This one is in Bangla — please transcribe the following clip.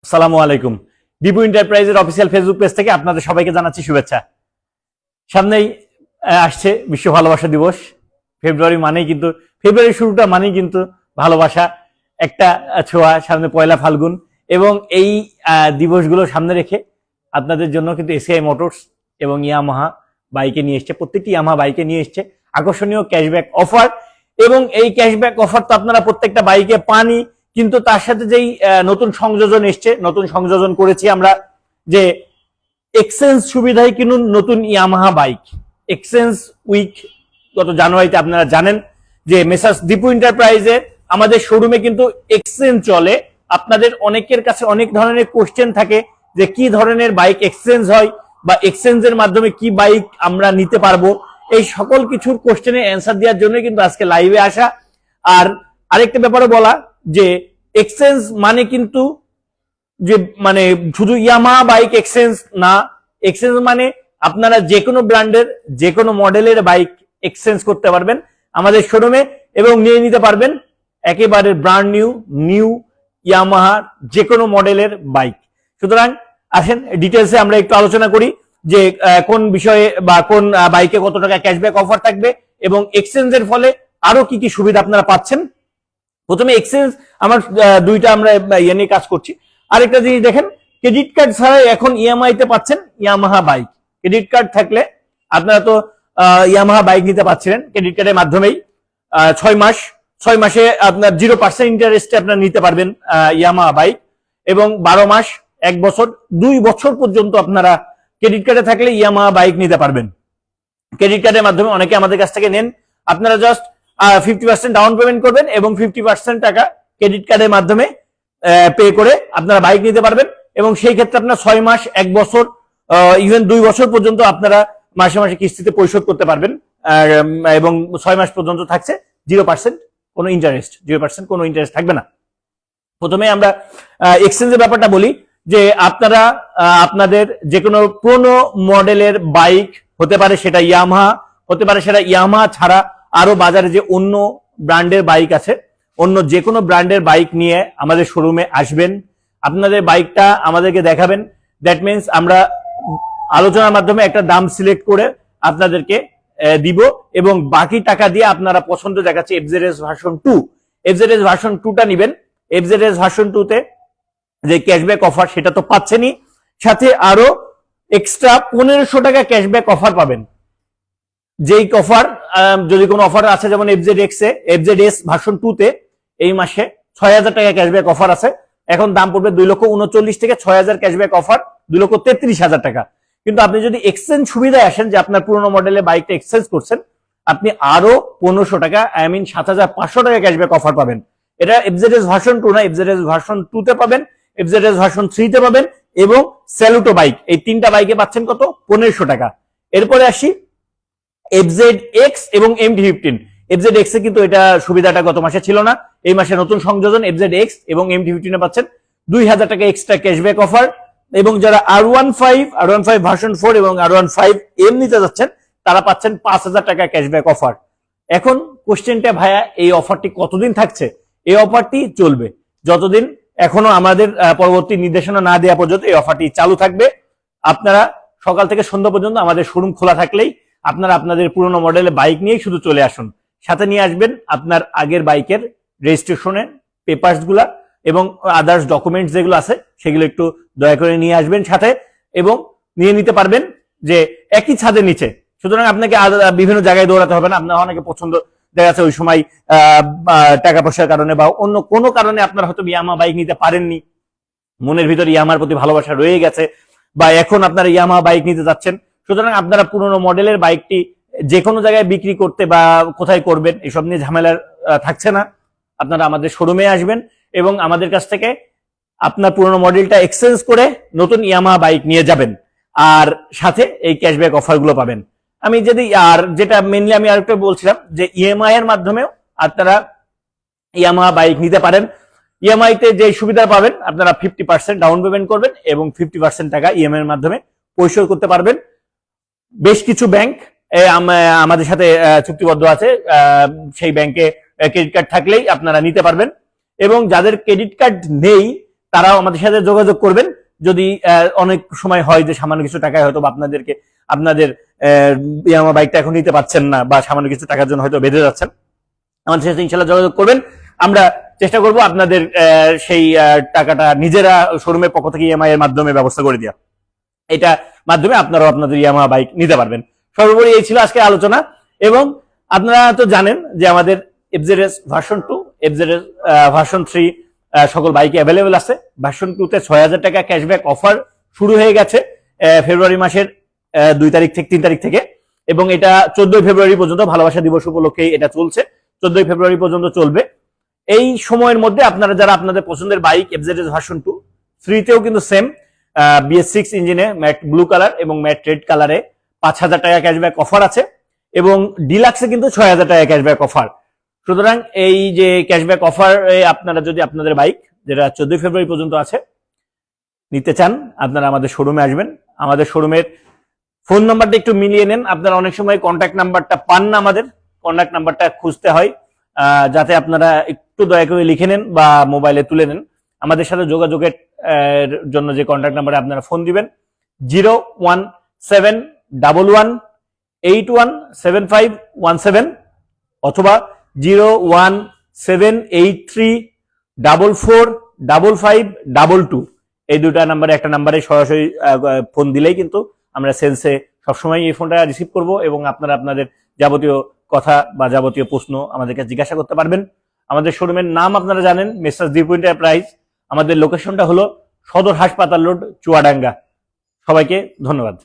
আসসালামু আলাইকুম। ডিপু এন্টারপ্রাইজের অফিসিয়াল ফেসবুক পেজ থেকে আপনাদের সবাইকে জানাচ্ছি শুভেচ্ছা। সামনেই আসছে বিশ্ব ভালোবাসা দিবস। ফেব্রুয়ারি শুরুটা মানেই কিন্তু ভালোবাসা একটা ছোঁয়া। সামনে পয়লা ফাল্গুন এবং এই দিবসগুলো সামনে রেখে আপনাদের জন্য কিন্তু এসিআই মোটরস এবং ইয়ামাহা বাইকে নিয়ে এসছে, প্রত্যেকটি ইয়ামাহা বাইকে নিয়ে এসছে আকর্ষণীয় ক্যাশব্যাক অফার। এবং এই ক্যাশব্যাক অফার তো আপনারা প্রত্যেকটা বাইকে পানি, কিন্তু তার সাথে যেই নতুন সংযোজন এসছে, নতুন সংযোজন করেছি আমরা যে এক্সচেঞ্জ সুবিধায় কিনুন নতুন ইয়ামাহা বাইক। এক্সচেঞ্জ উইক গত জানুয়ারিতে আপনারা জানেন যে মেসার্স ডিপু এন্টারপ্রাইজে আমাদের শোরুমে কিন্তু এক্সচেঞ্জ চলে। আপনাদের অনেকের কাছে অনেক ধরনের কোশ্চেন থাকে যে কি ধরনের বাইক এক্সচেঞ্জ হয় বা এক্সচেঞ্জের মাধ্যমে কি বাইক আমরা নিতে পারবো। এই সকল কিছুর কোশ্চেনের অ্যান্সার দেওয়ার জন্য কিন্তু আজকে লাইভে আসা। আর আরেকটা ব্যাপারে বলা যে এক্সচেঞ্জ মানে কিন্তু যে মানে শুধু ইয়ামাহা বাইক এক্সচেঞ্জ না, এক্সচেঞ্জ মানে আপনারা যে কোনো ব্র্যান্ডের যে কোনো মডেলের বাইক এক্সচেঞ্জ করতে পারবেন আমাদের শোরুমে এবং নিয়ে নিতে পারবেন একেবারে ব্র্যান্ড নিউ ইয়ামাহার যে কোনো মডেলের বাইক। সুতরাং আসেন ডিটেলসে আমরা একটু আলোচনা করি যে কোন বিষয়ে বা কোন বাইকে কত টাকা ক্যাশব্যাক অফার থাকবে এবং এক্সচেঞ্জের ফলে আরো কি কি সুবিধা আপনারা পাচ্ছেন। প্রথমে এক্সচেঞ্জ আমার দুইটা আমরা ইয়ে নিয়ে কাজ করছি। আরেকটা জিনিস দেখেন, ক্রেডিট কার্ড ছাড়াই এখন ইএমআই তে পাচ্ছেন ইয়ামাহা বাইক। ক্রেডিট কার্ড থাকলে আপনারা তো ইয়ামাহা বাইক নিতে পারছিলেন ক্রেডিট কার্ডের মাধ্যমেই। 6 মাসে আপনার 0% ইন্টারেস্টে আপনারা নিতে পারবেন ইয়ামাহা বাইক এবং 12 মাস, 1 বছর, 2 বছর পর্যন্ত আপনারা ক্রেডিট কার্ডে থাকলে ইয়ামাহা বাইক নিতে পারবেন। ক্রেডিট কার্ডের মাধ্যমে অনেকে আমাদের কাছ থেকে নেন। আপনারা জাস্ট 50% ডাউন পেমেন্ট করবেন এবং 50% টাকা ক্রেডিট কার্ডের মাধ্যমে পে করে আপনারা বাইক নিতে পারবেন এবং সেই ক্ষেত্রে আপনার 6 মাস, 1 বছর, ইভেন 2 বছর পর্যন্ত আপনারা মাসে মাসে কিস্তিতে পরিশোধ করতে পারবেন। এবং 6 মাস পর্যন্ত থাকছে 0% কোনো ইন্টারেস্ট, 0% কোনো ইন্টারেস্ট থাকবে না। প্রথমে আমরা এক্সচেঞ্জের ব্যাপারটা বলি যে আপনারা আপনাদের যে কোনো পুরনো মডেলের বাইক হতে পারে সেটা ইয়ামাহা, হতে পারে সেটা ইয়ামাহা ছাড়া আরো বাজারে যে অন্য ব্র্যান্ডের বাইক আছে, অন্য যে কোনো ব্র্যান্ডের বাইক নিয়ে আমাদের শোরুমে আসবেন, আপনাদের বাইকটা আমাদেরকে দেখাবেন। দ্যাট মিনস আমরা আলোচনার মাধ্যমে একটা দাম সিলেক্ট করে আপনাদেরকে দিব এবং বাকি টাকা দিয়ে আপনারা পছন্দ দেখাচ্ছে এফজেডএস ভার্সন 2, এফজেডএস ভার্সন 2টা নিবেন। এফজেডএস ভার্সন 2তে যে ক্যাশব্যাক অফার সেটা তো পাচ্ছেনই, সাথে আরো এক্সট্রা 1500 টাকা ক্যাশব্যাক অফার পাবেন। যেই অফার যদি কোনো অফার আছে যেমন এফজেডএস ভার্সন 2তে এই মাসে 6000 টাকা ক্যাশব্যাক অফার আছে। এখন দাম পড়বে 2,39,000 থেকে 6000 ক্যাশব্যাক অফার 2,33,000 টাকা। কিন্তু আপনি যদি এক্সচেঞ্জ সুবিধায় আসেন যে আপনার পুরোনো মডেলের বাইকটা এক্সচেঞ্জ করছেন, আপনি আরো 1500 টাকা 7,500 টাকা ক্যাশব্যাক অফার পাবেন। এটা এফজেডএস ভার্সন 2 না, এফজেডএস ভার্সন 2তে পাবেন, এফজেডএস ভার্সন 3তে পাবেন এবং স্যালুটো বাইক, এই তিনটা বাইকে পাচ্ছেন কত? 1500 টাকা। এরপরে আসি FZX এবং MT-15। FZX এ কিন্তু এটা সুবিধাটা গত মাসে ছিল না, এই মাসে নতুন সংযোজন FZX এবং MT-15 এ পাচ্ছেন 2000 টাকা এক্সট্রা ক্যাশব্যাক অফার। এবং যারা R15 ভার্সন 4 এবং R15M নিতে যাচ্ছেন তারা পাচ্ছেন 5000 টাকা ক্যাশব্যাক অফার। এখন কোশ্চেনটা ভাইয়া এই অফারটি কতদিন থাকছে? এই অফারটি চলবে যতদিন এখনো আমাদের পরবর্তী নির্দেশনা না দেওয়া পর্যন্ত এই অফারটি চালু থাকবে। আপনারা সকাল থেকে সন্ধ্যা পর্যন্ত আমাদের শোরুম খোলা থাকলেই আপনারা আপনাদের পুরোনো মডেলের বাইক নিয়েই শুধু চলে আসুন। সাথে নিয়ে আসবেন আপনার আগের বাইকের রেজিস্ট্রেশনের পেপারস গুলা এবং আদার্স ডকুমেন্টস যেগুলো আছে সেগুলো একটু দয়া করে নিয়ে আসবেন সাথে, এবং নিয়ে নিতে পারবেন যে একই ছাদের নিচে। সুতরাং আপনাকে বিভিন্ন জায়গায় দৌড়াতে হবে না। আপনার অনেকে পছন্দ দেখা যাচ্ছে ওই সময় টাকা পয়সার কারণে বা অন্য কোনো কারণে আপনারা হয়তো ইয়ামাহা বাইক নিতে পারেননি, মনের ভিতরে ইয়ামাহার প্রতি ভালোবাসা রয়ে গেছে, বা এখন আপনারা ইয়ামাহা বাইক নিতে যাচ্ছেন। সুতরাং আপনারা পুরোনো মডেলের বাইকটি যে কোনো জায়গায় বিক্রি করতে বা কোথায় করবেন এসব নিয়ে ঝামেলা থাকছে না। আপনারা আমাদের শোরুমে আসবেন এবং আমাদের কাছ থেকে আপনার পুরোনো মডেলটা এক্সচেঞ্জ করে নতুন ইয়ামাহা বাইক নিয়ে যাবেন, আর সাথে এই ক্যাশব্যাক অফারগুলো পাবেন। আমি যদি আর যেটা মেনলি আমি আরেকটা বলছিলাম যে ইএমআই এর মাধ্যমেও আপনারা ইয়ামাহা বাইক নিতে পারেন। ইএমআই তে যে সুবিধা পাবেন, আপনারা 50% ডাউন পেমেন্ট করবেন এবং 50% টাকা ইএমআই এর মাধ্যমে পরিশোধ করতে পারবেন। বেশ কিছু ব্যাংক আমাদের সাথে চুক্তিবদ্ধ আছে, সেই ব্যাংকে ক্রেডিট কার্ড থাকলেই আপনারা নিতে পারবেন। এবং যাদের ক্রেডিট কার্ড নেই তারাও আমাদের সাথে যোগাযোগ করবেন। যদি অনেক সময় হয় যে সামান্য কিছু টাকায় হয়তো আপনাদের ইয়ামাহা বাইকটা এখন নিতে পারছেন না, বা সামান্য কিছু টাকার জন্য হয়তো বেঁধে যাচ্ছেন, আমাদের সাথে ইনশাল্লাহ যোগাযোগ করবেন। আমরা চেষ্টা করব আপনাদের সেই টাকাটা নিজেরা শোরুমের পক্ষ থেকে ইএমআই এর মাধ্যমে ব্যবস্থা করে দেওয়া। এটা মাধ্যমে আপনারাও আপনাদের ইয়ামাহা বাইক নিতে পারবেন। সর্বোপরি এই ছিল আজকে আলোচনা। এবং আপনারা তো জানেন যে আমাদের এফজেডএস ভার্সন 2, এফজেডএস ভার্সন 3 সকল বাইকে অ্যাভেলেবেল আছে। ভার্সন 2 তে 6000 টাকা ক্যাশব্যাক অফার শুরু হয়ে গেছে ফেব্রুয়ারি মাসের 2 তারিখ থেকে 3 তারিখ থেকে, এবং এটা 14 ফেব্রুয়ারি পর্যন্ত, ভালোবাসা দিবস উপলক্ষে এটা চলছে, 14 ফেব্রুয়ারি পর্যন্ত চলবে। এই সময়ের মধ্যে আপনারা যারা আপনাদের পছন্দের বাইক এফজেডএস ভার্সন 2, 3 তেও কিন্তু সেম BS6 ইঞ্জিনে ম্যাট ব্লু কালার এবং ম্যাট রেড কালারে 5000 টাকা ক্যাশব্যাক অফার আছে, এবং ডিলাক্সে কিন্তু 6000 টাকা ক্যাশব্যাক অফার। সুতরাং এই যে ক্যাশব্যাক অফার আপনারা যদি আপনাদের বাইক যেটা 14 ফেব্রুয়ারি পর্যন্ত আছে নিতে চান, আপনারা আমাদের শোরুমে আসবেন। আমাদের শোরুমের ফোন নাম্বারটা একটু মিলিয়ে নেন। আপনারা অনেক সময় কন্ট্যাক্ট নাম্বারটা পান না, আমাদের কন্ট্যাক্ট নাম্বারটা খুঁজতে হয়, যাতে আপনারা একটু দয়া করে লিখে নেন বা মোবাইলে তুলে নেন। আমাদের সাথে যোগাযোগের জন্য যে কন্ট্যাক্ট নাম্বারে আপনারা ফোন দিবেন 01711817517 অথবা 01783445522। এই দুটা নাম্বারে একটা নাম্বারে সরাসরি ফোন দিলেই কিন্তু আমরা সেলসে সবসময় এই ফোনটা রিসিভ করব, এবং আপনারা আপনাদের যাবতীয় কথা বা যাবতীয় প্রশ্ন আমাদেরকে জিজ্ঞাসা করতে পারবেন। আমাদের শোরুমের নাম আপনারা জানেন, মেসার্স দীপ এন্টারপ্রাইজ। আমাদের লোকেশনটা হলো সদর হাসপাতাল রোড, চুয়াডাঙ্গা। সবাইকে ধন্যবাদ।